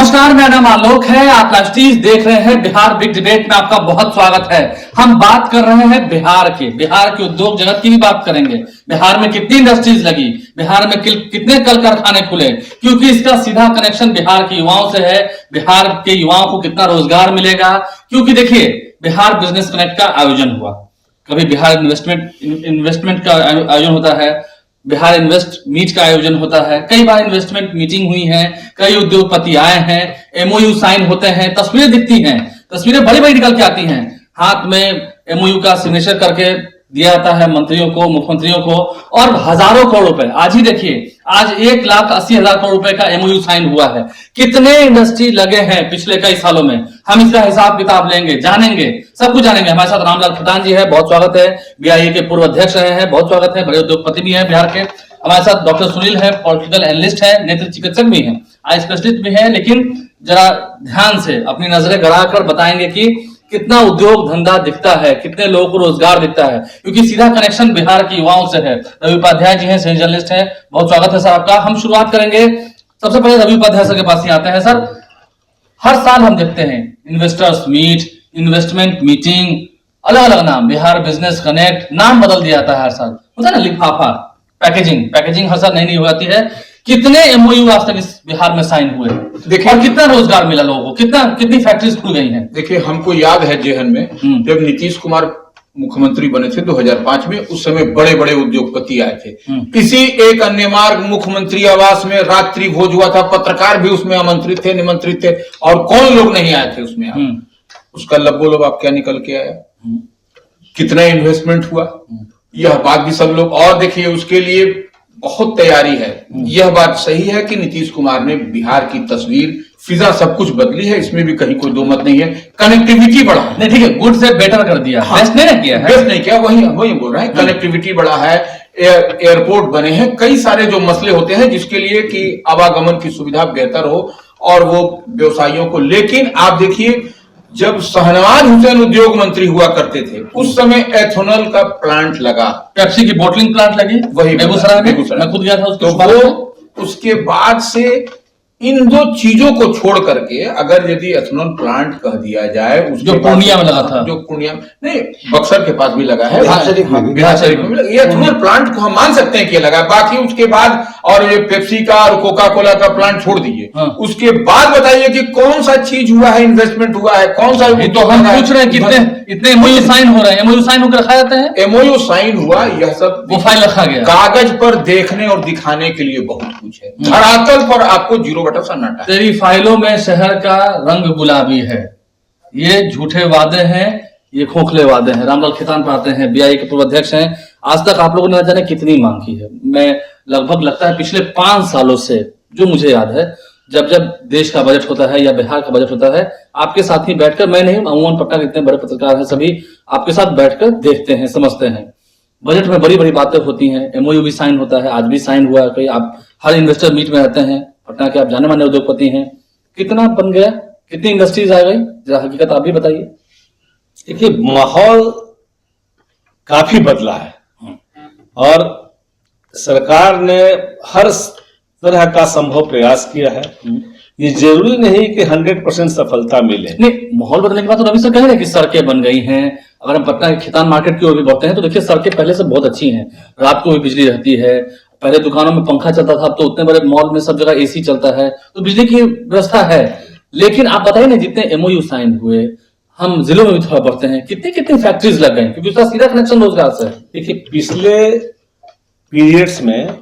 नमस्कार, मेरा नाम आलोक है। आप लाइव देख रहे हैं। बिहार बिग डिबेट में आपका बहुत स्वागत है। हम बात कर रहे हैं बिहार के उद्योग जगत की भी बात करेंगे। बिहार में कितनी इंडस्ट्रीज लगी, बिहार में कितने कल कारखाने खुले, क्योंकि इसका सीधा कनेक्शन बिहार के युवाओं से है। बिहार के युवाओं को कितना रोजगार मिलेगा, क्योंकि देखिए बिहार बिजनेस कनेक्ट का आयोजन हुआ, कभी बिहार इन्वेस्टमेंट का आयोजन होता है, बिहार इन्वेस्ट मीट का आयोजन होता है, कई बार इन्वेस्टमेंट मीटिंग हुई है, कई उद्योगपति आए हैं, एमओयू साइन होते हैं, तस्वीरें दिखती हैं, तस्वीरें बड़ी बड़ी निकल के आती हैं, हाथ में एमओयू का सिग्नेचर करके दिया जाता है मंत्रियों को, मुख्यमंत्रियों को, और हजारों करोड़ रुपए। आज ही देखिए, आज 1,80,000 करोड़ रुपए का एमओयू साइन हुआ है। कितने इंडस्ट्री लगे हैं पिछले कई सालों में, हम इसका हिसाब किताब लेंगे, जानेंगे, सब कुछ जानेंगे। हमारे साथ रामलाल खतान जी है, बहुत स्वागत है। बीआईए के पूर्व अध्यक्ष रहे हैं, बहुत स्वागत है। बड़े उद्योगपति भी हैं बिहार के। हमारे साथ डॉक्टर सुनील है, पॉलिटिकल एनालिस्ट है, नेत्र चिकित्सक भी हैं, आई स्पेशलिस्ट भी है, लेकिन जरा ध्यान से अपनी नजरें गड़ाकर बताएंगे कि कितना उद्योग धंधा दिखता है, कितने लोगों को रोजगार दिखता है, क्योंकि सीधा कनेक्शन बिहार के युवाओं से है। रवि उपाध्याय जी हैं, सीनियर जर्नलिस्ट हैं, बहुत स्वागत है सर आपका। हम शुरुआत करेंगे, सबसे पहले रवि उपाध्याय सर के पास ही आते हैं। सर, हर साल हम देखते हैं इन्वेस्टर्स मीट, इन्वेस्टमेंट मीटिंग, अलग अलग नाम, बिहार बिजनेस कनेक्ट, नाम बदल दिया जाता है हर साल, होता है ना, लिफाफा, पैकेजिंग हर साल नई हो जाती है। कितने एमओयू आज तक इस बिहार में साइन हुए, देखिए, और कितना रोजगार मिला लोगों को, कितनी फैक्ट्रीज खुल गई हैं। देखिए, हमको याद है जेहन में जब नीतीश कुमार मुख्यमंत्री बने थे 2005 में, उस समय बड़े बड़े उद्योगपति आए थे। इसी एक अन्य मार्ग मुख्यमंत्री आवास में रात्रि भोज हुआ था, पत्रकार भी उसमें आमंत्रित थे, निमंत्रित थे, और कौन लोग नहीं आए थे उसमें। उसका लबोलब आप क्या निकल के आया, कितना इन्वेस्टमेंट हुआ, यह बात भी सब लोग, और देखिए उसके लिए बहुत तैयारी है। यह बात सही है कि नीतीश कुमार ने बिहार की तस्वीर, फिजा, सब कुछ बदली है, इसमें भी कहीं कोई दो मत नहीं है। कनेक्टिविटी बढ़ा है, नहीं ठीक है, गुड से बेटर कर दिया, बेस्ट नहीं किया है, बेस्ट नहीं किया, वही बोल रहे हैं। कनेक्टिविटी बढ़ा है, एयरपोर्ट बने हैं, कई सारे जो मसले होते हैं जिसके लिए कि आवागमन की सुविधा बेहतर हो और वो व्यवसायियों को। लेकिन आप देखिए, जब शहनवाज हुसैन उद्योग मंत्री हुआ करते थे, उस समय एथेनॉल का प्लांट लगा, पेप्सी की बोटलिंग प्लांट लगी, वही बेगूसराय में, मैं खुद गया था तो वो उसके बाद से इन दो चीजों को छोड़ करके अगर यदि एथेनॉल प्लांट कह दिया जाए, जो पूर्णिया में लगा था, जो पूर्णिया नहीं, बक्सर के पास भी लगा है, बिहार शरीफ में भी लगा, ये एथेनॉल प्लांट को हम मान सकते हैं कि लगा। बाकी उसके बाद, और ये पेप्सी का और कोका कोला का प्लांट छोड़ दीजिए, उसके बाद बताइए कि कौन सा चीज हुआ है, इन्वेस्टमेंट हुआ है, कौन सा। तो हम पूछ रहे हैं कितने इतने एमओयू साइन हो रहे हैं, एमओयू साइन होकर रखा जाते हैं, एमओयू साइन हुआ, यह सब वो फाइल रखा गया, कागज पर देखने और दिखाने के लिए बहुत कुछ है, धरातल पर आपको 0 सन्नाटा। तेरी फाइलों में शहर का रंग गुलाबी है, ये झूठे वादे हैं, ये खोखले वादे हैं। रामलाल खतान पर आते हैं, बीआईए के पूर्व अध्यक्ष हैं। आज तक आप लोगों ने न जाने कितनी मांग की है। मैं लगभग लगता है पिछले 5 सालों से, जो मुझे याद है, जब देश का बजट होता है या बिहार का बजट होता है, आपके साथ ही बैठकर, मैं नहीं, अमूमन पटना के इतने बड़े पत्रकार हैं, सभी आपके साथ बैठकर देखते हैं, समझते हैं। बजट में बड़ी बड़ी बातें होती हैं, एमओयू भी साइन होता है, आज भी साइन हुआ है। आप हर इन्वेस्टर मीट में रहते हैं, पटना के आप जाने माने उद्योगपति हैं। कितना बन गया, कितनी इंडस्ट्रीज आ गई, जरा हकीकत आप भी बताइए। देखिए, माहौल काफी बदला है और सरकार ने हर तरह का संभव प्रयास किया है। ये जरूरी नहीं कि 100% सफलता मिले। नहीं, माहौल बदलने के बाद तो रवि सर कह रहे हैं कि सड़कें बन गई हैं। अगर हम पटना के खितान मार्केट की ओर भी बढ़ते हैं तो देखिए, सड़कें पहले से बहुत अच्छी हैं, रात को भी बिजली रहती है, पहले दुकानों में पंखा चलता था, अब तो उतने बड़े मॉल में सब जगह एसी चलता है, तो बिजली की व्यवस्था है। लेकिन आप बताइए ना, जितने एमओयू साइन हुए, हम जिलों में भी थोड़ा बढ़ते हैं, कितनी फैक्ट्रीज लग गई, क्योंकि उसका सीधा कनेक्शन रोजगार से है। देखिए, पिछले पीरियड्स में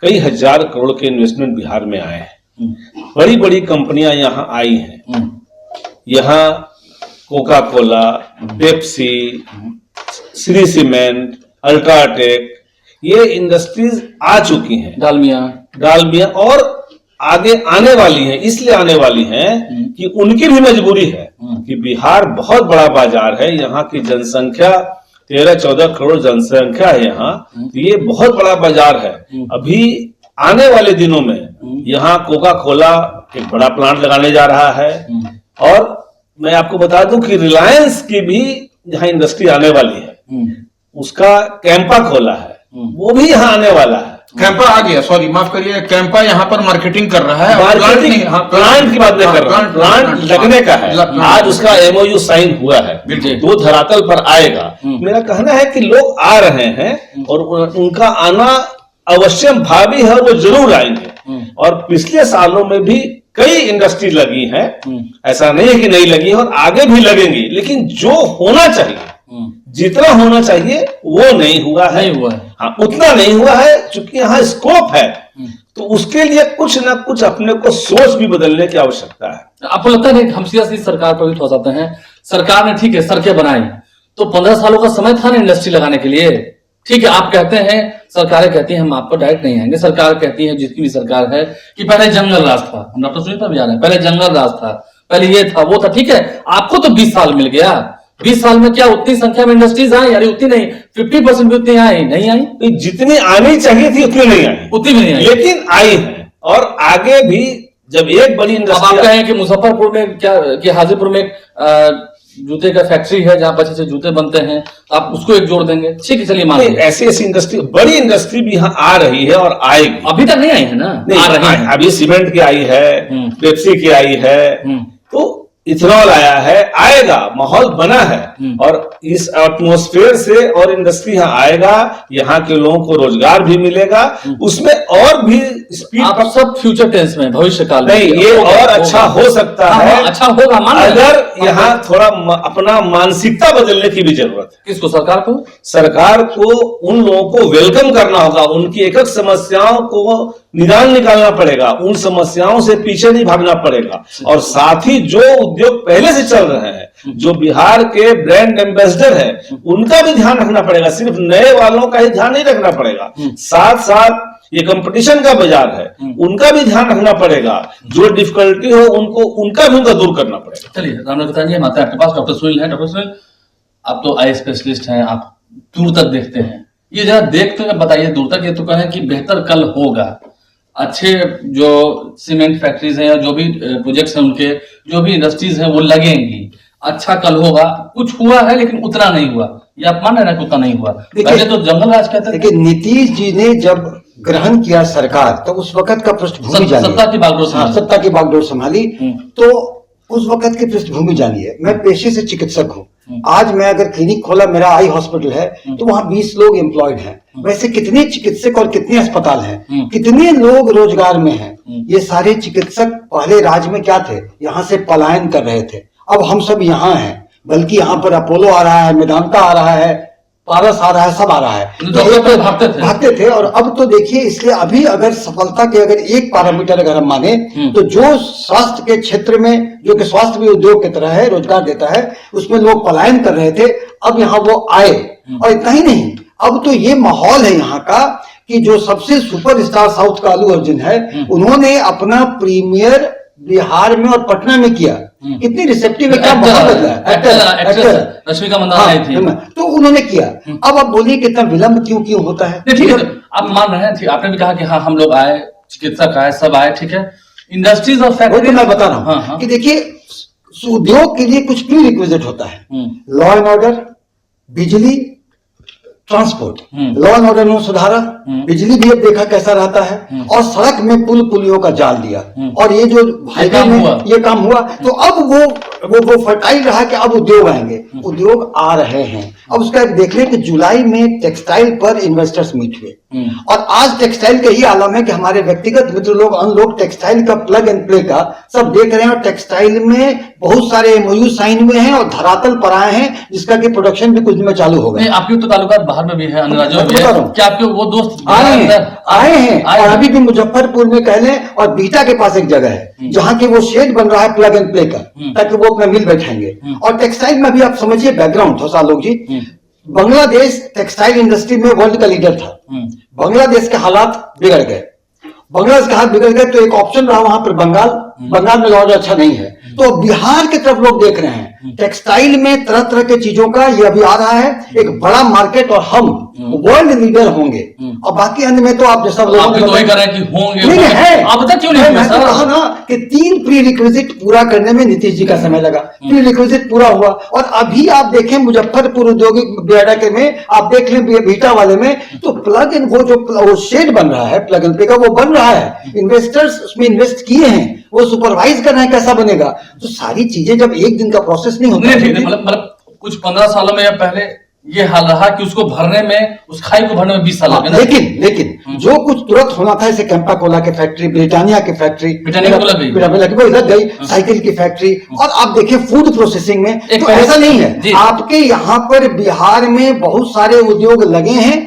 कई हजार करोड़ के इन्वेस्टमेंट बिहार में आए हैं, बड़ी बड़ी कंपनियां यहाँ आई हैं। यहाँ Coca Cola, Pepsi, Shri cement, UltraTech, ये इंडस्ट्रीज आ चुकी हैं, डालमिया और आगे आने वाली हैं। इसलिए आने वाली हैं कि उनकी भी मजबूरी है कि बिहार बहुत बड़ा बाजार है, यहाँ की जनसंख्या 13-14 करोड़ जनसंख्या है यहाँ, तो ये बहुत बड़ा बाजार है। अभी आने वाले दिनों में यहाँ कोका कोला एक बड़ा प्लांट लगाने जा रहा है, और मैं आपको बता दूं कि रिलायंस की भी यहाँ इंडस्ट्री आने वाली है, उसका कैंपा खोला है, वो भी यहाँ आने वाला है। कैंपा आ गया, सॉरी माफ करिए, कैंपा यहाँ पर मार्केटिंग कर रहा है। मार्केटिंग, प्लांट की बात नहीं कर रहा हूं, प्लांट लगने का है, आज उसका एमओयू साइन हुआ है, वो धरातल पर आएगा। मेरा कहना है कि लोग आ रहे हैं और उनका आना अवश्य भावी है, वो जरूर आएंगे। और पिछले सालों में भी कई इंडस्ट्री लगी हैं, ऐसा नहीं है कि नहीं लगी है, और आगे भी लगेंगी, लेकिन जो होना चाहिए, जितना होना चाहिए वो नहीं हुआ है, हाँ उतना नहीं हुआ है, चूंकि यहाँ स्कोप है, तो उसके लिए कुछ ना कुछ अपने को सोच भी बदलने की आवश्यकता है। आपको लगता है हम सीधा सरकार पर भी थोड़ा जाते हैं, सरकार ने ठीक है सड़कें बनाई, तो 15 सालों का समय था ना इंडस्ट्री लगाने के लिए, ठीक है आप कहते हैं, सरकारें कहती हैं हम आप पर डायरेक्ट नहीं आएंगे, सरकार कहती है जितनी भी सरकार है कि पहले जंगल राज था, हम डॉक्टर सुनील पर भी आ रहे हैं, पहले जंगल राज था, पहले ये था वो था, ठीक है आपको तो 20 साल मिल गया, 20 साल में क्या उतनी संख्या में इंडस्ट्रीज आई, यानी उतनी नहीं 50% भी उतनी आई नहीं आई, जितनी आनी चाहिए थी उतनी नहीं आई, उतनी भी नहीं आई, लेकिन आई है, और आगे भी जब एक बड़ी इंडस्ट्री। आप कहें कि मुजफ्फरपुर में क्या, कि हाजीपुर में जूते का फैक्ट्री है जहां पर अच्छे जूते बनते हैं, आप उसको एक जोड़ देंगे, ठीक है चलिए मान लीजिए, ऐसी ऐसी इंडस्ट्री, बड़ी इंडस्ट्री भी यहाँ आ रही है और आएगी, अभी तक नहीं आई है ना, आ रही है, अभी सीमेंट की आई है, पेप्सी की आई है, तो इथेनॉल आया है, आएगा, माहौल बना है, और इस एटमॉस्फेयर से और इंडस्ट्री यहाँ आएगा, यहाँ के लोगों को रोजगार भी मिलेगा, उसमें और भी स्पीड। आप सब फ्यूचर टेंस में, भविष्य काल में, नहीं ये और अच्छा हो सकता है, अच्छा होगा अगर यहाँ थोड़ा अपना मानसिकता बदलने की भी जरूरत है। किसको, सरकार को? सरकार को उन लोगों को वेलकम करना होगा, उनकी एक एक समस्याओं को निदान निकालना पड़ेगा, उन समस्याओं से पीछे नहीं भागना पड़ेगा, और साथ ही जो उद्योग पहले से चल रहे हैं, जो बिहार के ब्रांड एम्बेसडर है, उनका भी ध्यान रखना पड़ेगा, सिर्फ नए वालों का ही ध्यान नहीं रखना पड़ेगा, साथ साथ ये कंपटीशन का बाजार है, उनका भी ध्यान रखना पड़ेगा, जो डिफिकल्टी हो उनका भी दूर करना पड़ेगा। चलिए रामनाथ जी, हम आते हैं आपके पास, डॉक्टर सुनील है। डॉक्टर सुनील, आप तो आई स्पेशलिस्ट हैं, आप दूर तक देखते हैं, ये जरा देखते हुए बताइए दूर तक, ये तो कहें कि बेहतर कल होगा, अच्छे जो सीमेंट फैक्ट्रीज हैं या जो भी प्रोजेक्ट्स हैं उनके, जो भी इंडस्ट्रीज हैं वो लगेंगी, अच्छा कल होगा, कुछ हुआ है लेकिन उतना नहीं हुआ, ये आप मान रहे हैं ना उतना नहीं हुआ, पहले तो जंगल राज कहते थे। देखिए नीतीश जी ने जब ग्रहण किया सरकार, तो उस वक्त का पृष्ठभूमि जानिए, सत्ता की बागडोर संभाली, तो उस वक्त की पृष्ठभूमि जानिए। मैं पेशे से चिकित्सक हूँ, आज मैं अगर क्लिनिक खोला, मेरा आई हॉस्पिटल है, तो वहाँ 20 लोग एम्प्लॉयड हैं, वैसे कितने चिकित्सक और कितने अस्पताल हैं, कितने लोग रोजगार में हैं। ये सारे चिकित्सक पहले राज्य में क्या थे, यहाँ से पलायन कर रहे थे, अब हम सब यहाँ हैं, बल्कि यहाँ पर अपोलो आ रहा है, मेदांता आ रहा है, पारस आ रहा है, सब आ रहा है, तो भागते थे। और अब तो देखिए, इसलिए अभी अगर सफलता के अगर एक पैरामीटर अगर हम माने, तो जो स्वास्थ्य के क्षेत्र में, जो कि स्वास्थ्य भी उद्योग की तरह है, रोजगार देता है, उसमें लोग पलायन कर रहे थे, अब यहाँ वो आए। और इतना ही नहीं, अब तो ये माहौल है यहाँ का कि जो सबसे सुपरस्टार साउथ का अल्लू अर्जुन है, उन्होंने अपना प्रीमियर बिहार में और पटना में किया, कितनी रिसेप्टिव है, क्या माहौल बदला है, एक्टर रश्मिका मंदाना आई थी, तो उन्होंने किया। अब आप बोलिए कितना विलंब क्यों होता है? ठीक है, आप मान रहे हैं, आपने भी कहा कि हाँ हम लोग आए, चिकित्सक आए, सब आए, ठीक है, इंडस्ट्रीज और फैक्ट्री, मैं बता रहा हूँ कि देखिए उद्योग के लिए कुछ प्री रिक्विजिट होता है, लॉ एंड ऑर्डर, बिजली, ट्रांसपोर्ट। लॉ एंड ऑर्डर में सुधारा, बिजली भी अब देखा कैसा रहता है, और सड़क में पुल पुलियों का जाल दिया, और ये जो हाईवे में ये काम हुआ, तो अब वो फर्टाइल रहा कि अब उद्योग आएंगे, उद्योग आ रहे हैं। अब उसका देख लें कि जुलाई में टेक्सटाइल पर इन्वेस्टर्स मीट हुए, और आज टेक्सटाइल का ही आलम है कि हमारे व्यक्तिगत मित्र लोग, अन लोग टेक्सटाइल का प्लग एंड प्ले का सब देख रहे हैं, और टेक्सटाइल में बहुत सारे एमओयू साइन हुए हैं और धरातल पर आए हैं, जिसका कि प्रोडक्शन भी कुछ दिन में चालू हो गया। आपके तो ताल्लुकात बाहर में भी है, अन्य राज्यों में भी है, क्या आपके वो दोस्त आए हैं, और अभी भी मुजफ्फरपुर में कह लें, और बीटा के पास एक जगह है जहाँ के वो शेड बन रहा है प्लग एंड प्ले का, ताकि वो अपना मिल बैठाएंगे। और टेक्सटाइल में भी आप समझिए बैकग्राउंड थोड़ा सा लोग जी, बांग्लादेश टेक्सटाइल इंडस्ट्री में वर्ल्ड का लीडर था, बांग्लादेश के हालात बिगड़ गए, बांग्लादेश के हाथ बिगड़ गए, तो एक ऑप्शन रहा वहां पर बंगाल में लॉर्ड अच्छा नहीं है, तो बिहार की तरफ लोग देख रहे हैं। टेक्सटाइल में तरह तरह के चीजों का ये अभी आ रहा है, एक बड़ा मार्केट, और हम वर्ल्ड लीडर होंगे, और बाकी अन्य में तो आप जैसा आप तो वही कर रहे हैं कि होंगे, नहीं है। अब तक क्यों नहीं हुआ मैं तो सर? कहा ना कि 3 प्री रिक्विजिट पूरा करने में नीतीश जी का समय लगा, प्री रिक्विजिट पूरा हुआ, और अभी आप देखें मुजफ्फरपुर औद्योगिक बेड़ा के में आप देख लें बीटा वाले में, तो प्लग इन वो शेड बन रहा है, प्लग इन पे का वो बन रहा है, इन्वेस्टर्स उसमें इन्वेस्ट किए हैं, वो सुपरवाइज कर रहे हैं कैसा बनेगा। तो सारी चीजें जब एक दिन का प्रोसेस नहीं होता नहीं, मतलब कुछ 15 सालों में या पहले ये हाल रहा कि उसको भरने में, उस खाई को भरने में 20 साल लगे ना। लेकिन जो कुछ तुरंत होना था, जैसे कैंपा कोला की फैक्ट्री, ब्रिटानिया की फैक्ट्री, ब्रिटानिया को लग गई, वो लग गई, साइकिल की फैक्ट्री, और आप देखिए फूड प्रोसेसिंग में तो ऐसा नहीं है। आपके यहाँ पर बिहार में बहुत सारे उद्योग लगे हैं,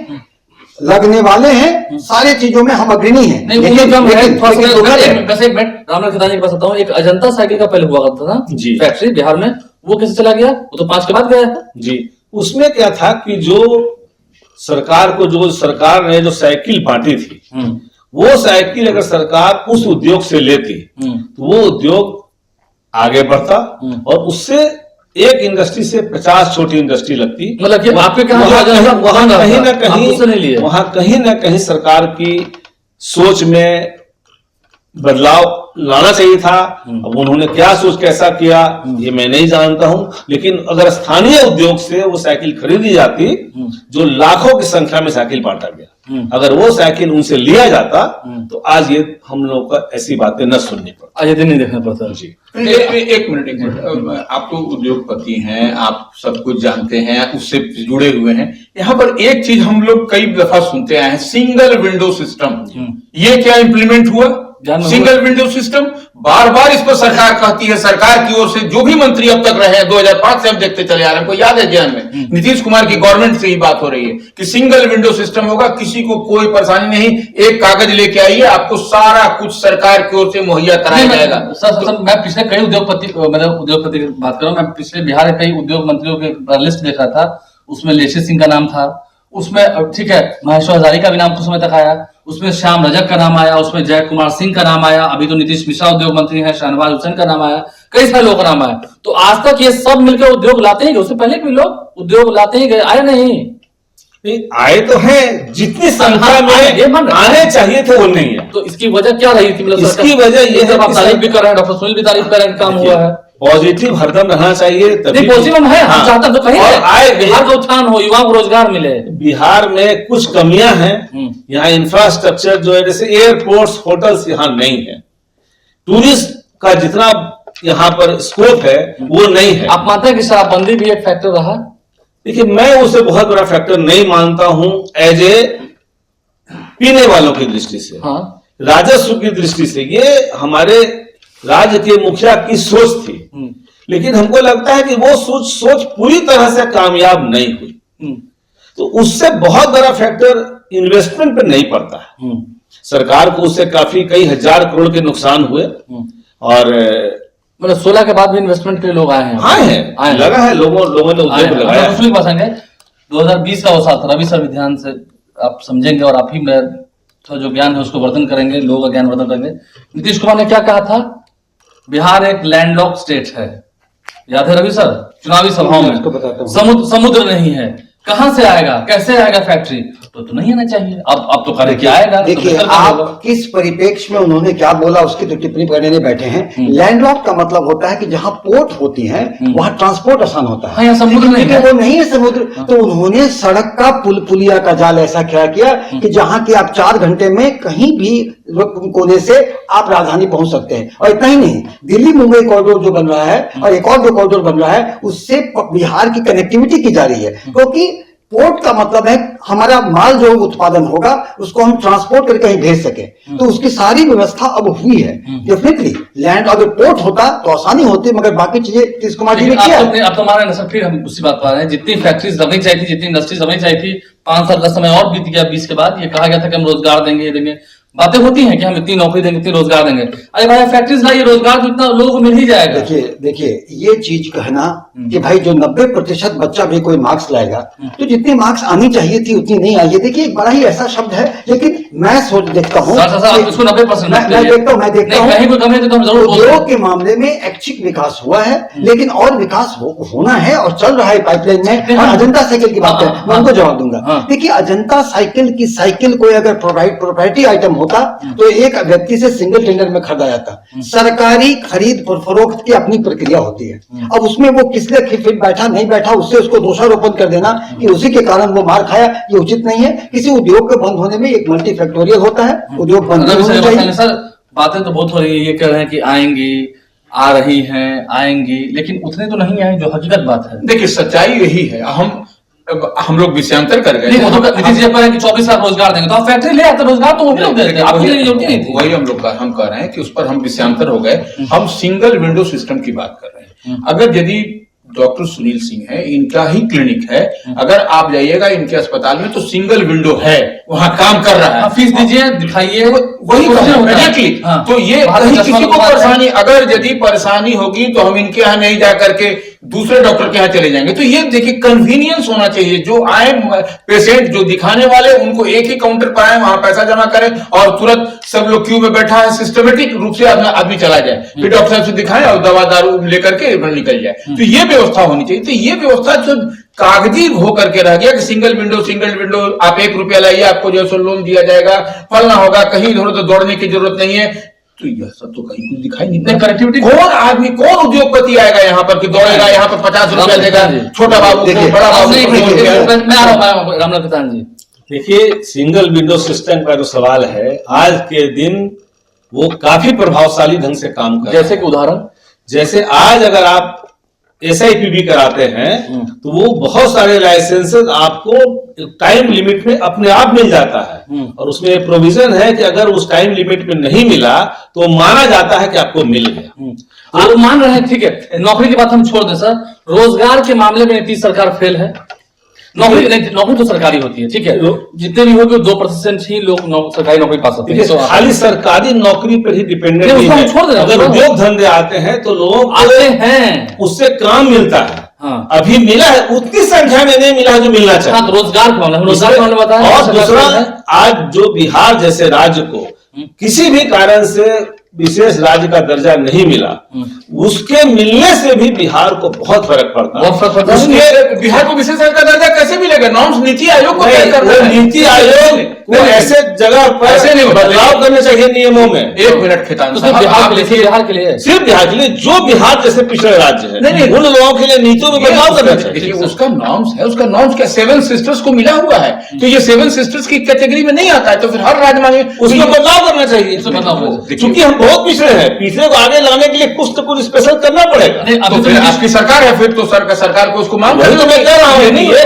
लगने वाले हैं, सारे चीजों में हम अग्रणी हैं। वैसे एक मिनट रामलाल खेतान जी के पास आता हूँ, एक अजंता साइकिल का पहले हुआ करता था जी फैक्ट्री बिहार में, वो कैसे चला गया? वो तो 5 के बाद गया था जी। उसमें क्या था कि जो सरकार ने जो साइकिल बांटी थी, वो साइकिल अगर सरकार उस उद्योग से लेती तो वो उद्योग आगे बढ़ता, और उससे एक इंडस्ट्री से 50 छोटी इंडस्ट्री लगती। मतलब कि आपके वहां कहीं ना कहीं सरकार की सोच में बदलाव लाना चाहिए था। अब उन्होंने क्या सोच कैसा किया ये मैं नहीं जानता हूं, लेकिन अगर स्थानीय उद्योग से वो साइकिल खरीदी जाती, जो लाखों की संख्या में साइकिल बांटा गया, अगर वो साइकिल उनसे लिया जाता तो आज ये हम लोग का ऐसी बातें न सुननी पड़ती, आज ये दिन नहीं देखना पड़ता जी। एक मिनट, आप तो उद्योगपति हैं, आप सब कुछ जानते हैं, उससे जुड़े हुए हैं। यहाँ पर एक चीज हम लोग कई दफा सुनते आए हैं, सिंगल विंडो सिस्टम, ये क्या इंप्लीमेंट हुआ? सिंगल विंडो सिस्टम बार बार इस पर सरकार कहती है, सरकार की ओर से जो भी मंत्री अब तक रहे हैं 2005 से हम देखते चले आ रहे हैं, हमको याद है ज्ञान में नीतीश कुमार की गवर्नमेंट से ही बात हो रही है कि सिंगल विंडो सिस्टम होगा, किसी को कोई परेशानी नहीं, एक कागज लेके आइए, आपको सारा कुछ सरकार की ओर से मुहैया कराया जाएगा। सर मैं पिछले कई उद्योगपति की बात कर रहा हूँ, मैं पिछले बिहार के कई उद्योग मंत्रियों के लिस्ट देख रहा था, उसमें लेशी सिंह का नाम था, उसमें ठीक है महेश्वर हजारी का भी नाम कुछ समय तक आया, उसमें श्याम रजक का नाम आया, उसमें जय कुमार सिंह का नाम आया, अभी तो नीतीश मिश्रा उद्योग मंत्री हैं, शाहनवाज हुसैन का नाम आया, कई सारे लोगों का नाम आया। तो आज तक ये सब मिलकर उद्योग लाते ही गए, उससे पहले भी लोग उद्योग लाते ही गए, आए नहीं आए तो हैं, जितनी संख्या में आने चाहिए थे वो नहीं है। तो इसकी वजह क्या रही थी? मतलब इसकी वजह ये है, आप तारीफ भी कर रहे हैं, डॉक्टर सुनील भी तारीफ कर रहे हैं, काम हुआ है, पॉजिटिव हरदम रहना चाहिए, तभी पॉजिटिव है। हम चाहते तो कहीं आए बिहार का उत्थान हो, युवाओं को रोजगार मिले। बिहार में कुछ कमियां हैं, यहाँ इंफ्रास्ट्रक्चर जो है, जैसे एयरपोर्ट्स, होटल्स यहाँ नहीं है, टूरिस्ट का जितना यहाँ पर स्कोप है वो नहीं है। आप मानते हैं कि शराबबंदी भी एक फैक्टर रहा? देखिए, मैं उसे बहुत बड़ा फैक्टर नहीं मानता हूं एज ए पीने वालों की दृष्टि से, राजस्व की दृष्टि से। ये हमारे राज्य के मुखिया की सोच थी, लेकिन हमको लगता है कि वो सोच पूरी तरह से कामयाब नहीं हुई। तो उससे बहुत बड़ा फैक्टर इन्वेस्टमेंट पे नहीं पड़ता है। सरकार को उससे काफी कई हजार करोड़ के नुकसान हुए, और मतलब 16 के बाद भी इन्वेस्टमेंट के लिए लोग आए हैं, लगा है, लोगों ने उद्योग लगाया। 2020 का वो साथ रवि सर ध्यान से आप समझेंगे, और आप ही में थोड़ा जो ज्ञान है उसको वर्धन करेंगे, लोगों का ज्ञान वर्धन करेंगे। नीतीश कुमार ने क्या कहा था? बिहार एक लैंडलॉक स्टेट है, याद है रवि सर? चुनावी सभाओं में समुद्र नहीं है, कहां से आएगा, कैसे आएगा फैक्ट्री? तो नहीं आना चाहिए। अब तो करे क्या आएगा? देखिए आप किस परिप्रेक्ष्य में उन्होंने क्या बोला उसकी तो टिप्पणी करने नहीं बैठे हैं। लैंडलॉक का मतलब होता है कि जहां पोर्ट होती है वहां ट्रांसपोर्ट आसान होता है। हाँ, समुद्र नहीं है, वो नहीं है समुद्र। तो उन्होंने सड़क का पुलिया का जाल ऐसा क्या किया कि जहां की आप 4 घंटे में कहीं भी कोने से आप राजधानी पहुंच सकते हैं। और इतना ही नहीं, दिल्ली मुंबई कॉरिडोर जो बन रहा है और एक और जो कॉरिडोर बन रहा है, उससे बिहार की कनेक्टिविटी की जा रही है। क्योंकि पोर्ट का मतलब है हमारा माल जो उत्पादन होगा उसको हम ट्रांसपोर्ट करके कहीं भेज सके, तो उसकी सारी व्यवस्था अब हुई है। डेफिनेटली लैंड अगर पोर्ट होता तो आसानी होती, मगर बाकी चीजें नीतीश कुमार जी ने किया। अब तो हमारे सर फिर हम उसी बात पर आ रहे हैं, जितनी फैक्ट्रीज लगनी चाहिए थी, जितनी इंडस्ट्रीज लगनी चाहिए थी, 5 साल का समय और बीत गया। 20 के बाद ये कहा गया था कि हम रोजगार देंगे। बातें होती हैं कि हम इतनी नौकरी देंगे, इतनी रोजगार देंगे। अरे भाई फैक्ट्रीज लाइए, रोजगार तो इतना लोगों को मिल ही जाएगा। देखिए ये चीज कहना कि भाई जो 90% बच्चा भी कोई मार्क्स लाएगा, तो जितनी मार्क्स आनी चाहिए थी उतनी नहीं आई है। देखिए एक बड़ा ही ऐसा शब्द है, लेकिन मैं सोच देखता हूँ, सर, इसको 90% मैं देखता हूँ कहीं कोई कमी है तो हम जरूर बोलते हैं। उद्योग के मामले में ऐच्छिक विकास हुआ है, लेकिन और विकास होना है और चल रहा है पाइपलाइन में। और अजंता साइकिल की बात है, मैं उनको जवाब दूंगा। देखिए अजंता साइकिल की साइकिल कोई अगर प्रोप्राइटरी आइटम होता तो एक व्यक्ति से सिंगल टेंडर में खरीदा जाता। सरकारी खरीद फरोख्त की अपनी प्रक्रिया होती है। अब उसमें वो किस लिए फिट बैठा नहीं बैठा, उससे उसको दोषारोपण कर देना कि उसी के कारण वो मार खाया, ये उचित नहीं है। किसी उद्योग के बंद होने में एक मल्टीफैक्टोरियल होता है, उद्योग बंद होना चाहिए। सर बातें तो बहुत हो रही है, ये कह रहे हैं कि आएंगी, आ रही हैं, आएंगी, लेकिन उतने तो नहीं आए जो हकीकत बात है। देखिए सच्चाई यही है। हम लोग विषयांतर कर गए। नीतीश जी कह रहे हैं कि 24 लाख रोजगार देंगे, तो आप फैक्ट्री ले आते, रोजगार तो वो भी लोग देते, आपको देने की जरूरत नहीं थी। वही हम कह रहे हैं कि उस पर हम विषयांतर हो गए। हम सिंगल विंडो सिस्टम की बात कर रहे हैं। अगर यदि डॉक्टर सुनील सिंह है, इनका ही क्लिनिक है, अगर आप जाइएगा इनके अस्पताल में तो सिंगल विंडो है, वहां काम कर रहा है, फीस दीजिए, दिखाइए, वही एग्जैक्टली। तो ये कहीं किसी को परेशानी, अगर यदि परेशानी होगी तो हम इनके यहाँ नहीं जा करके दूसरे डॉक्टर के यहाँ चले जाएंगे। तो ये देखिए कन्वीनियंस होना चाहिए। जो आए पेशेंट, जो दिखाने वाले, उनको एक ही काउंटर पर आए, वहां पैसा जमा करें और तुरंत सब लोग क्यू में बैठा है, सिस्टमेटिक रूप से आदमी चला जाए, फिर डॉक्टर साहब से दिखाएं और दवा दारू लेकर के निकल जाए। तो ये व्यवस्था होनी चाहिए। तो ये व्यवस्था जो कागजी होकर के रह गया कि सिंगल विंडो, आप 1 रुपया लाइए, आपको जो है लोन दिया जाएगा, फलना होगा, कहीं इधर उधर दौड़ने की जरूरत नहीं है। तो यह सब तो कहीं कुछ दिखाई नहीं। कनेक्टिविटी कौन उद्योगपति आएगा यहाँ पर कि दौड़ेगा, यहाँ पर 50 रुपया देगा, छोटा बाबू को, बड़ा बाबू को। मैं आ रहा हूँ रामलाल किसान जी। देखिए सिंगल विंडो सिस्टम का जो सवाल है, आज के दिन वो काफी प्रभावशाली ढंग से काम कर, जैसे कि उदाहरण, जैसे आज अगर आप SIPB कराते हैं तो वो बहुत सारे लाइसेंसेस आपको टाइम लिमिट में अपने आप मिल जाता है। और उसमें प्रोविजन है कि अगर उस टाइम लिमिट में नहीं मिला तो माना जाता है कि आपको मिल गया। आप मान रहे हैं, ठीक है, नौकरी की बात हम छोड़ दें सर। रोजगार के मामले में नीतीश सरकार फेल है। नौकरी तो सरकारी होती है, ठीक है, जितने भी होगी 2% ही लोग सरकारी नौकरी पा सकते हैं। तो खाली सरकारी नौकरी पर ही डिपेंडेंट नहीं है। छोड़ देना, अगर उद्योग धंधे आते हैं तो लोग आते हैं, उससे काम मिलता है। हाँ। अभी मिला है, उतनी संख्या में नहीं मिला जो मिलना चाहिए। हाँ, तो रोजगार के मामले बताया। और दूसरा, आज जो बिहार जैसे राज्य को किसी भी कारण से विशेष राज्य का दर्जा नहीं मिला, उसके मिलने से भी बिहार को बहुत फर्क पड़ता है। उसके बिहार को विशेष राज्य का दर्जा कैसे मिलेगा? नॉर्म्स नीति आयोग को तय करना है। नीति आयोग को ऐसे जगह पर ऐसे नहीं बदलाव करने चाहिए नियमों में। 1 मिनट खेतान साहब, बिहार के लिए सिर्फ बिहार के लिए, जो बिहार जैसे पिछड़े राज्य है, उन लोगों के लिए नीतियों में बदलाव करना चाहिए। उसका नॉर्म्स है, उसका नॉर्म्स क्या 7 सिस्टर्स को मिला हुआ है, तो ये 7 सिस्टर्स की कैटेगरी में नहीं आता है, तो फिर हर राज्य में उसमें बदलाव करना चाहिए। क्योंकि हम बहुत पिछड़े हैं, पिछड़े को आगे लाने के लिए कुछ तो कुछ स्पेशल करना पड़ेगा। तो फिर आपकी सरकार है, फिर तो सरकार को उसको मांग, वही तो मैं कह रहा हूँ,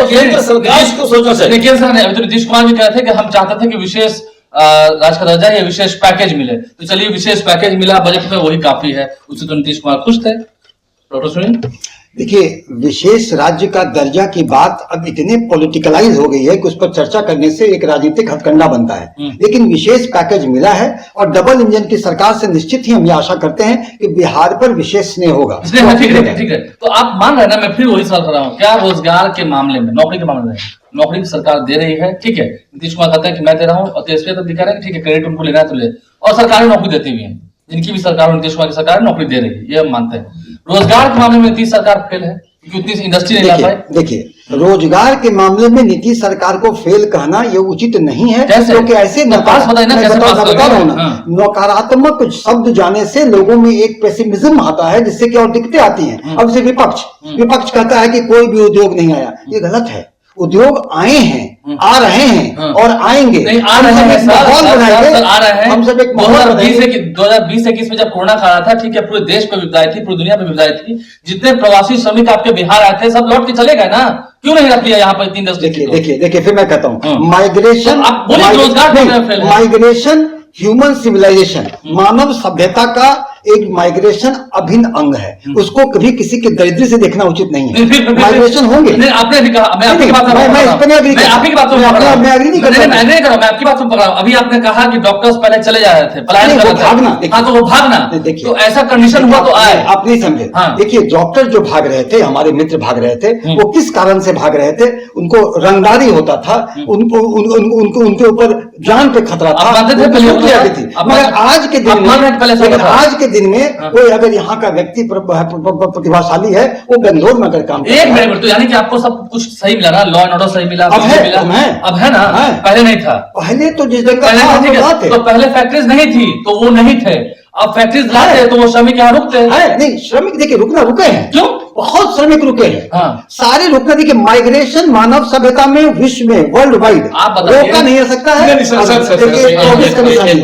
केंद्र सरकार को सोचना चाहिए। अभी तो नीतीश कुमार भी कहते थे कि हम चाहते थे कि विशेष राज्य का दर्जा या विशेष पैकेज मिले, तो चलिए विशेष पैकेज मिला बजट में, वही काफी है, उससे तो नीतीश कुमार खुश थे। डॉक्टर सुनील, देखिए विशेष राज्य का दर्जा की बात अब इतने पॉलिटिकलाइज हो गई है कि उस पर चर्चा करने से एक राजनीतिक हथकंडा बनता है। लेकिन विशेष पैकेज मिला है और डबल इंजन की सरकार से निश्चित ही हम ये आशा करते हैं कि बिहार पर विशेष स्नेह होगा। ठीक है, तो आप मान रहे हैं ना, मैं फिर वही सवाल कर रहा हूँ, क्या रोजगार के मामले में, नौकरी के मामले में नौकरी की सरकार दे रही है? ठीक है, नीतीश कुमार कहते हैं कि मैं दे रहा हूँ, और तेजस्वी तो दिखा रहे हैं, ठीक है, क्रेडिट उनको लेना है तो ले, और सरकारी नौकरी देती हुई है, जिनकी भी सरकार नीतीश कुमार की सरकार नौकरी दे रही है, ये हम मानते हैं। रोजगार के मामले में नीतीश सरकार फेल है क्योंकि उतनी इंडस्ट्री नहीं ला पाई। देखिए रोजगार के मामले में नीतीश सरकार को फेल कहना ये उचित नहीं है, क्योंकि ऐसे बता रहा हूं ना, नकारात्मक शब्द जाने से लोगों में एक पेसिमिज्म आता है, जिससे कि और दिक्कतें आती हैं। अब से विपक्ष कहता है कि कोई भी उद्योग नहीं आया, ये गलत है। उद्योग आए हैं, आ रहे हैं और आएंगे। नहीं आ रहे हैं सर, आ रहे हैं। हम सब एक 2020-21 में जब कोरोना खा रहा था, ठीक है, पूरे देश पे विपदाएं थी, पूरी दुनिया पे विपदाएं थी, जितने प्रवासी श्रमिक आपके बिहार आए थे सब लौट के चले गए ना, क्यों नहीं रख लिया यहाँ पर 3-10? देखिए फिर मैं कहता हूँ माइग्रेशन, आप बोलिए रोजगार माइग्रेशन ह्यूमन सिविलाइजेशन, मानव सभ्यता का एक माइग्रेशन अभिन्न अंग है, उसको कभी किसी के दरिद्र से देखना उचित नहीं है। माइग्रेशन होंगे, आपने भी कहा, मैं आपकी बात मैं इस पर नहीं एग्री करता, आपकी बात मैं एग्री नहीं करता, मैं नहीं कर रहा, मैं आपकी बात सुन पा रहा हूं। अभी आपने कहा कि डॉक्टर्स पहले चले जा रहे थे, पलायन कर रहे थे, भागना, हाँ तो वो भागना, देखिए तो ऐसा कंडीशन हुआ तो आए, आप नहीं समझे। हाँ। देखिए डॉक्टर जो भाग रहे थे, हमारे मित्र भाग रहे थे, वो किस कारण से भाग रहे थे? उनको रंगदारी होता था, उनको उनके ऊपर जान पे खतरा था, मगर आज के दिन में, आज के दिन में कोई अगर यहाँ का व्यक्ति प्रतिभाशाली है, वो बेंगलोर में अगर काम एक मिनट, तो यानी कि आपको सब कुछ सही मिला ना, लॉ एंड ऑर्डर सही मिला, अब है, अब है ना, पहले नहीं था, पहले तो जिस जगह तो पहले फैक्ट्रीज नहीं थी तो वो नहीं थे, अब फैक्ट्रीज लाते तो वो श्रमिक यहाँ रुकते हैं। नहीं, श्रमिक देखिए रुके हैं, क्यों? बहुत श्रमिक रुके हैं, हाँ। सारे रुकना। देखिए माइग्रेशन मानव सभ्यता में, विश्व में, वर्ल्ड वाइड आप बताइए, रोका नहीं हो सकता है।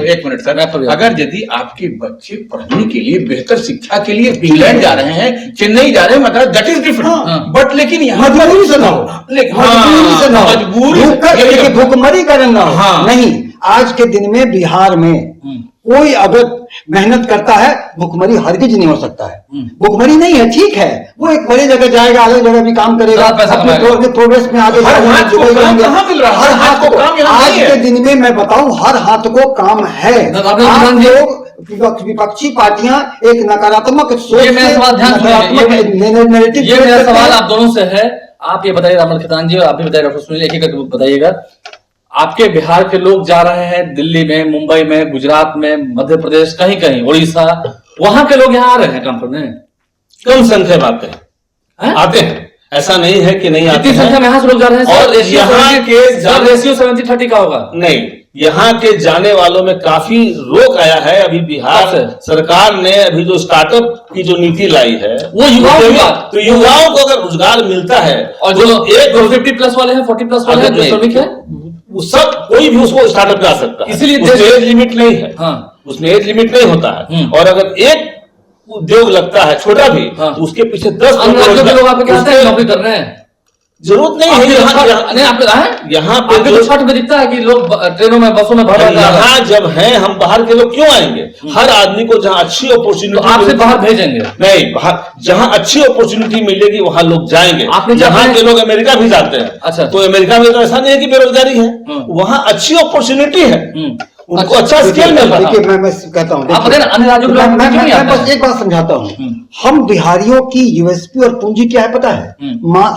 एक मिनट सर, अगर यदि आपके बच्चे पढ़ने के लिए, बेहतर शिक्षा के लिए इंग्लैंड जा रहे हैं, चेन्नई जा रहे हैं, मतलब दैट इज डिफरेंट, बट लेकिन यहाँ मजबूरी से ना हो, मजबूरी भूखमरी का ना हो, नहीं। आज के दिन में बिहार में कोई अगर मेहनत करता है, भुखमरी हरगिज नहीं हो सकता है। भुखमरी नहीं है, ठीक है, वो एक बड़ी जगह जाएगा, अलग जगह भी काम करेगा, अपने प्रोग्रेस में आगे हर हाथ को काम, आज के दिन में मैं बताऊं, हर हाथ को काम है। आप लोग विपक्षी पार्टियां एक नकारात्मक सोच, ये मेरा सवाल आप दोनों से है। आप ये बताइए रामल खैतान जी, और आप भी बताइए डॉक्टर सुनील, एक एक बताइएगा। आपके बिहार के लोग जा रहे हैं दिल्ली में, मुंबई में, गुजरात में, मध्य प्रदेश, कहीं कहीं उड़ीसा, वहां के लोग यहाँ आ रहे हैं काम करने? कम संख्या में आते हैं, ऐसा नहीं है कि नहीं आते हैं। संख्या में यहाँ से लोग जा रहे हैं, और यहाँ के रेशियो 70-30 का होगा? नहीं, यहाँ के जाने वालों में काफी रोक आया है। अभी बिहार सरकार ने अभी जो स्टार्टअप की जो नीति लाई है, वो युवाओं की बात, तो युवाओं को अगर रोजगार मिलता है, और जो 50+ वाले हैं, 40+ वाले हैं, जो श्रमिक है, वो सब कोई भी उसको स्टार्टअप में आ सकता है। इसलिए एज लिमिट नहीं है, हाँ। उसमें एज लिमिट नहीं होता है। और अगर एक उद्योग लगता है छोटा भी, हाँ। तो उसके पीछे 10 लोग नौकरी कर रहे हैं, जरूरत नहीं है। यहाँ पे छठ में दिखता है कि लोग ट्रेनों में, बसों में भरा, यहाँ जब हैं हम, बाहर के लोग क्यों आएंगे? हर आदमी को जहाँ अच्छी अपॉर्चुनिटी, आपसे बाहर भेजेंगे नहीं, बाहर जहाँ अच्छी अपॉर्चुनिटी मिलेगी वहां लोग जाएंगे। यहाँ के लोग अमेरिका भी जाते हैं। अच्छा, तो अमेरिका में तो ऐसा नहीं है कि बेरोजगारी है, वहाँ अच्छी अपॉर्चुनिटी है, उनको अच्छा स्केल मिल रहा है। मैं कहता हूँ, मैं बस एक बात समझाता हूँ। हम बिहारियों की यूएसपी और पूंजी क्या है पता है?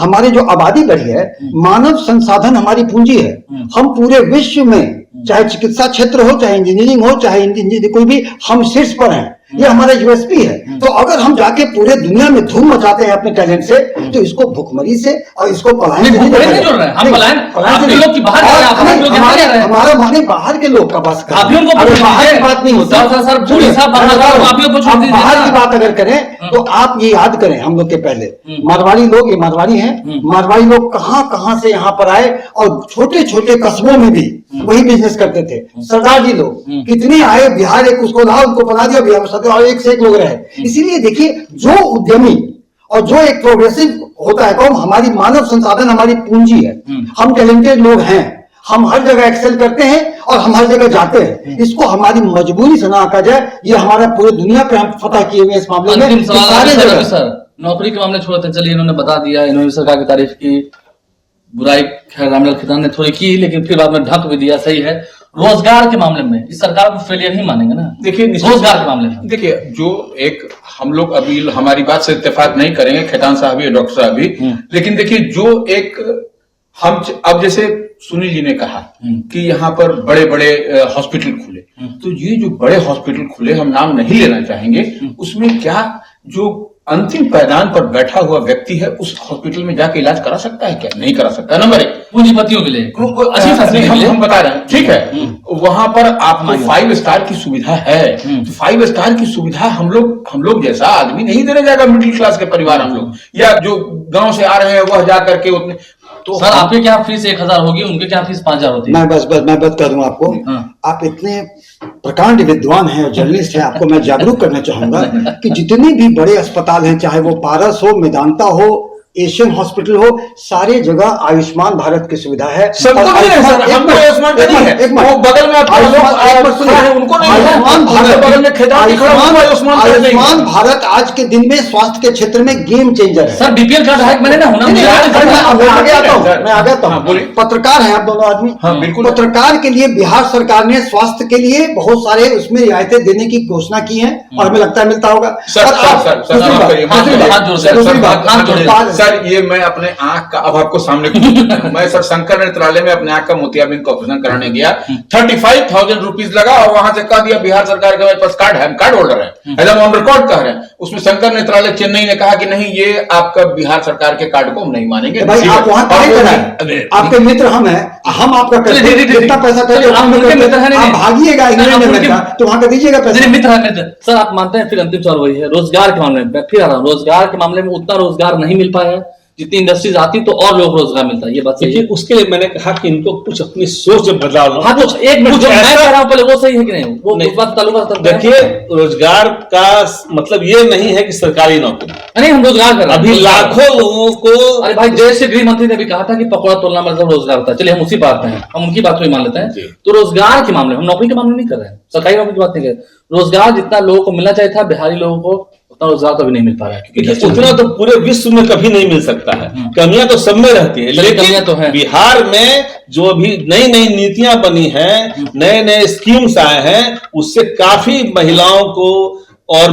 हमारी जो आबादी बढ़ी है, मानव संसाधन हमारी पूंजी है। हम पूरे विश्व में, चाहे चिकित्सा क्षेत्र हो, चाहे इंजीनियरिंग हो, चाहे कोई भी, हम शीर्ष पर हैं। ये हमारा यूएसपी है। तो अगर हम जाके पूरे दुनिया में धूम मचाते हैं अपने टैलेंट से, तो इसको भुखमरी से और इसको पलायन से नहीं हमारा माने बाहर के लोग का बस बाहर की बात नहीं होता। बाहर की बात अगर करें तो आप ये याद करें, हम लोग के पहले मारवाड़ी लोग, ये मारवाड़ी हैं, मारवाड़ी लोग कहां से यहाँ पर आए, और छोटे छोटे कस्बों में भी वही बिजनेस करते थे। सरदार जी लोग कितने आए, बिहार एक उसको लाओ, उनको बना दिया, बिहार और एक से एक लोग रहे। इसीलिए देखिए, जो उद्यमी और जो एक प्रोग्रेसिव होता है कौन, हमारी मानव संसाधन हमारी पूंजी है। हम टैलेंटेड लोग हैं, हम हर जगह एक्सेल करते हैं और हम हर जगह जाते हैं। इसको हमारी मजबूरी से ना आका जाए, ये हमारा पूरे दुनिया पे हम फतह किए हुए इस मामले में सारे जगह। सर नौकरी के मामले छोड़ते, चलिए इन्होंने बता दिया, इन्होंने सरकार की तारीफ की, बुराई खैर रामलाल खैतान ने थोड़ी की, लेकिन फिर बाद में ढक भी दिया, सही है। रोजगार के मामले में इस सरकार को फेलियर ही मानेंगे ना? देखिए रोजगार के मामले में, देखिए जो एक हम लोग अभी हमारी बात से इत्तेफाक नहीं करेंगे, खैतान साहब भी, डॉक्टर साहब भी, लेकिन देखिए जो एक हम अब जैसे सुनील जी ने कहा कि यहाँ पर बड़े बड़े हॉस्पिटल खुले, तो ये जो बड़े हॉस्पिटल खुले, हम नाम नहीं लेना चाहेंगे, उसमें क्या जो अंतिम पैदान पर बैठा हुआ व्यक्ति है उस हॉस्पिटल में जाके इलाज करा सकता है क्या? नहीं करा सकता। नंबर 1, पूंजीपतियों के लिए अच्छी फैसिलिटी हम बता रहे हैं, ठीक है, वहां पर आपको 5 स्टार की सुविधा है। तो 5 स्टार की सुविधा हम लोग जैसा आदमी नहीं देने जाएगा, मिडिल क्लास के परिवार हम लोग, या जो गांव से आ रहे हैं वह जा करके उतने। तो सर आपके क्या फीस 1000 होगी, उनके क्या फीस 5000 होती है? मैं बता दूं आपको, आप इतने प्रकांड विद्वान हैं और जर्नलिस्ट हैं, आपको मैं जागरूक करना चाहूंगा कि जितने भी बड़े अस्पताल हैं, चाहे वो पारस हो, मेदांता हो, एशियन हॉस्पिटल हो, सारे जगह आयुष्मान भारत की सुविधा है। सबको और नहीं है सर, हमको आयुष्मान का नहीं है। वो बगल में आपका लोग खड़ा है, उनको नहीं है। आयुष्मान भारत बगल में खिताब खड़ा है, उनको आयुष्मान कार्ड नहीं है। आयुष्मान भारत आज के दिन में स्वास्थ्य के क्षेत्र में गेम चेंजर है। सर बीपीएल कार्ड है मैंने ना होना नहीं, मुझे नहीं, मैं आगे आता हूँ, मैं आगे आता हाँ, हूँ। बोलिए। पत्रकार हैं आप दोनों आदमी। हाँ, बिल्कुल। पत्रकार के लिए बिहार सरकार ने स्वास्थ्य के लिए बहुत सारे उसमें रियायतें देने की घोषणा की है और हमें लगता है मिलता होगा। सर और आप- सर दूसरी सर बात- करिए, दूसरी बात- हाथ जोड़ दे, दूसरी सर, बात- हाथ जोड़ दे। सर ये मैं अपने आंख का, अब आपको सामने मैं सर शंकर नेत्रालय में अपने आंख का मोतियाबिंद का ऑपरेशन कराने गया, 35,000 रुपीज लगा और वहां से कह दिया बिहार सरकार के पास कार्ड है, हम कार्ड होल्डर है, एकदम ऑन रिकॉर्ड कह रहे हैं। उसमें शंकर नेत्रालय चेन्नई ने कहा कि नहीं, ये आपका बिहार सरकार के कार्ड को हम नहीं मानेंगे। भाई आप वहां काहे अरे, कराएं? आपके मित्र हम हैं, हम आपका करते जी, जी, हैं, जी, जितना पैसा चलिए, करते आप उनके मित्र हैं, नहीं, आप नहीं। भागिएगा इंग्लैंड आप में उनके- मिलता, तो वहां का दीजिएगा पैसा। मेरे मित्र है मित्र। सर आप मानते हैं फिर अंतिम सवाल वही है, रोजगार के मामले में मैं फिर आ रहा हूँ, रोजगार के मामले में उतना रोजगार नहीं मिल पाया है जितनी इंडस्ट्रीज आती तो और लोग रोजगार मिलता है, ये बात सही है। देखिए उसके लिए मैंने कहा कि इनको कुछ अपनी सोच में बदलाव लाओ। हाँ कुछ एक मिनट कुछ जो मैं ऐसा- कह रहा हूँ पहले वो सही है कि नहीं, वो नहीं। उस बात ताल्लुक रखता है। देखिए रोजगार का मतलब ये नहीं है कि सरकारी नौकरी, नहीं हम रोजगार कर रहे हैं। अभी रोजगार। लाखों लोगों को अरे भाई देश के गृह मंत्री ने भी कहा था कि पकौड़ा तोलना मतलब रोजगार होता है। चलिए हम उसी बात पे हैं, हम उनकी बात को ही मान लेते हैं। जी। तो रोजगार के मामले में, हम नौकरी के मामले में नहीं कर रहे हैं, सरकारी नौकरी की बात नहीं कर रहे। रोजगार जितना लोगों को मिलना चाहिए था बिहारी लोगों को उतना रोजगार कभी नहीं मिल पा रहा है, क्योंकि देखिए, उतना तो पूरे विश्व में कभी नहीं मिल सकता है, कमियां तो सब में रहती है, चलिए, कमियां तो लेकिन हैं। बिहार में जो अभी नई नई नीतियां बनी हैं, नए नए स्कीम्स आए हैं, उससे काफी महिलाओं को और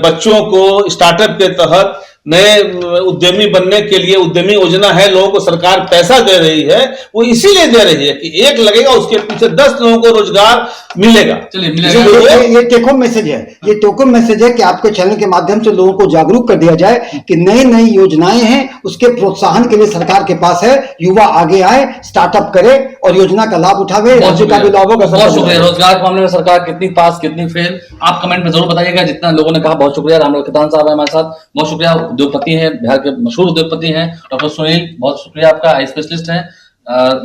बच्चों को स्टार्टअप के तहत नए उद्यमी बनने के लिए उद्यमी योजना है, लोगों को सरकार पैसा दे रही है, वो इसीलिए दे रही है कि एक लगेगा उसके पीछे 10 लोगों को रोजगार मिलेगा। चलिए ये मिलेगा। ये टेक होम मैसेज है, ये टेक होम मैसेज है कि आपके चैनल के माध्यम से लोगों को जागरूक कर दिया जाए कि नई नई योजनाएं हैं, उसके प्रोत्साहन के लिए सरकार के पास है, युवा आगे आए, स्टार्टअप करे और योजना का लाभ उठावे, बहुत राज्य का भी लाभ होगा। बहुत शुक्रिया। रोजगार के मामले में सरकार कितनी पास कितनी फेल, आप कमेंट में जरूर बताइएगा। जितना लोगों ने कहा बहुत शुक्रिया। रामलाल खेतान साहब है हमारे साथ, बहुत शुक्रिया। उद्योगपति हैं, बिहार के मशहूर उद्योगपति हैं। डॉक्टर सुनील, बहुत शुक्रिया आपका, आई स्पेशलिस्ट हैं।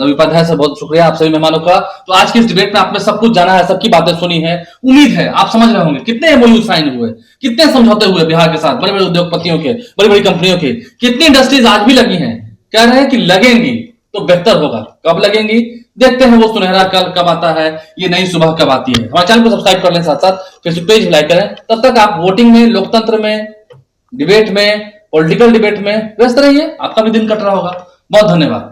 रवि उपाध्याय सर, बहुत शुक्रिया आप सभी मेहमानों का। तो आज की इस डिबेट में आपने सब कुछ जाना है, सबकी बातें सुनी है। उम्मीद है आप समझ रहे होंगे कितने एमओयू साइन हुए, कितने समझौते हुए बिहार के साथ, बड़े बड़े उद्योगपतियों के, बड़ी बड़ी कंपनियों के। कितनी इंडस्ट्रीज आज भी लगी हैं, कह रहे हैं कि लगेंगी तो बेहतर होगा। कब लगेंगी देखते हैं, वो सुनहरा कल कब आता है, ये नई सुबह कब आती है। हमारे चैनल को सब्सक्राइब कर लें, साथ साथ फेसबुक पेज लाइक करें। तब तक आप वोटिंग में, लोकतंत्र में, डिबेट में, पॉलिटिकल डिबेट में व्यस्त रहिए। आपका भी दिन कट रहा होगा। बहुत धन्यवाद।